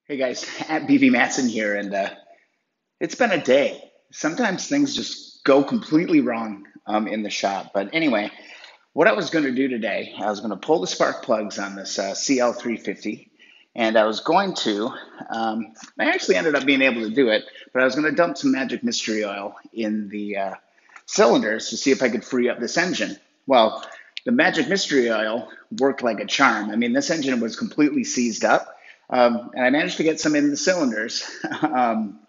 Hey guys, at BV Matson here, and it's been a day. Sometimes things just go completely wrong in the shop. But anyway, what I was going to do today, I was going to pull the spark plugs on this CL350, and I was going to, I actually ended up being able to do it, but I was going to dump some magic mystery oil in the cylinders to see if I could free up this engine. Well, the magic mystery oil worked like a charm. I mean, this engine was completely seized up. And I managed to get some in the cylinders um,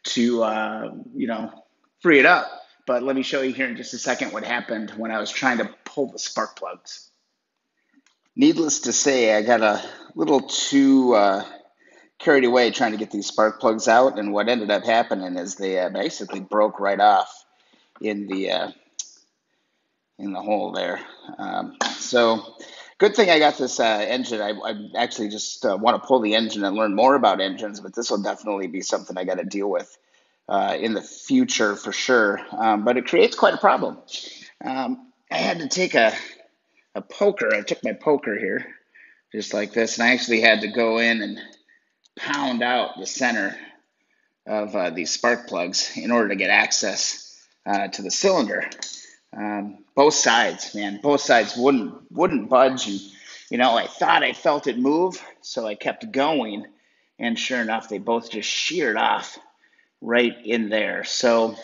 to, free it up. But let me show you here in just a second what happened when I was trying to pull the spark plugs. Needless to say, I got a little too carried away trying to get these spark plugs out, and what ended up happening is they basically broke right off in the hole there. So good thing I got this engine. I actually just want to pull the engine and learn more about engines, but this will definitely be something I got to deal with in the future for sure. But it creates quite a problem. I had to take a poker. I took my poker here, just like this, and I actually had to go in and pound out the center of these spark plugs in order to get access to the cylinder. Both sides, man, both sides wouldn't budge, and I thought I felt it move, so I kept going, and sure enough, they both just sheared off right in there. So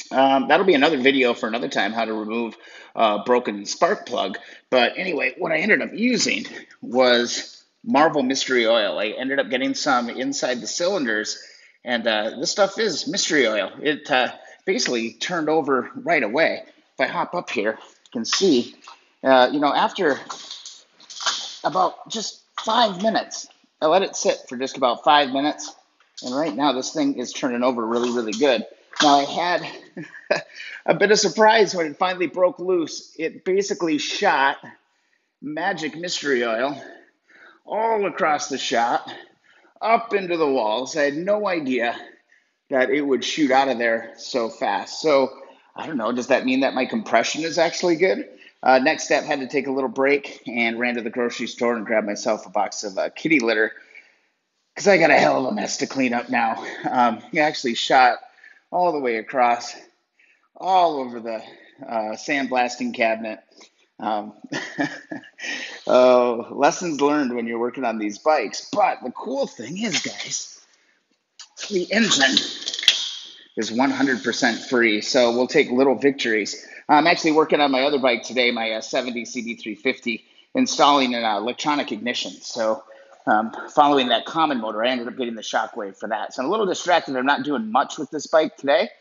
that'll be another video for another time, how to remove a broken spark plug. But anyway, what I ended up using was Marvel Mystery Oil. I ended up getting some inside the cylinders, and this stuff is mystery oil. It basically turned over right away. If I hop up here, you can see, after about just 5 minutes, I let it sit for just about 5 minutes, and right now this thing is turning over really, really good. Now I had a bit of surprise when it finally broke loose. It basically shot magic mystery oil all across the shop, up into the walls. I had no idea that it would shoot out of there so fast. So I don't know, does that mean that my compression is actually good? Next step, had to take a little break and ran to the grocery store and grabbed myself a box of kitty litter because I got a hell of a mess to clean up now. He actually shot all the way across, all over the sandblasting cabinet. Um, oh, lessons learned when you're working on these bikes. But the cool thing is, guys, the engine is 100% free, so we'll take little victories. I'm actually working on my other bike today, my 70 CB350, installing an electronic ignition. So following that common motor, I ended up getting the shockwave for that. So I'm a little distracted. I'm not doing much with this bike today,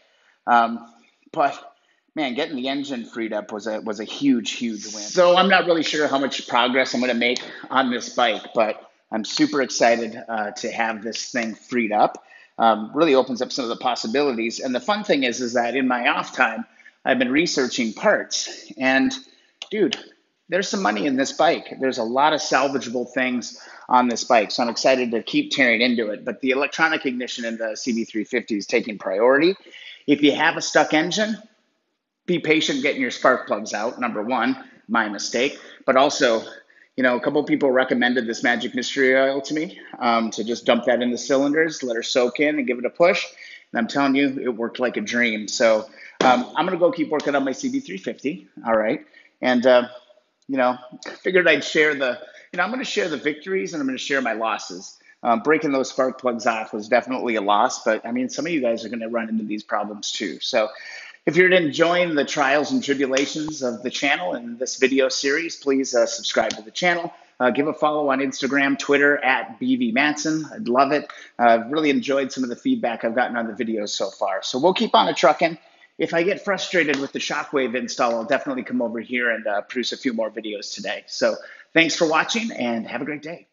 but man, getting the engine freed up was a huge, huge win. So I'm not really sure how much progress I'm going to make on this bike, but I'm super excited to have this thing freed up. Really opens up some of the possibilities. And the fun thing is that in my off time, I've been researching parts. And dude, there's some money in this bike. There's a lot of salvageable things on this bike. So I'm excited to keep tearing into it. But the electronic ignition in the CB350 is taking priority. If you have a stuck engine, be patient getting your spark plugs out, number one, my mistake. But also, a couple of people recommended this magic mystery oil to me, to just dump that in the cylinders, let her soak in and give it a push. And I'm telling you, it worked like a dream. So I'm going to go keep working on my CB350. All right. And, figured I'd share I'm going to share the victories and I'm going to share my losses. Breaking those spark plugs off was definitely a loss, but I mean, some of you guys are going to run into these problems too. So if you're enjoying the trials and tribulations of the channel and this video series, please subscribe to the channel. Give a follow on Instagram, Twitter, at BV Matson. I'd love it. I've really enjoyed some of the feedback I've gotten on the videos so far. So we'll keep on trucking. If I get frustrated with the shockwave install, I'll definitely come over here and produce a few more videos today. So thanks for watching and have a great day.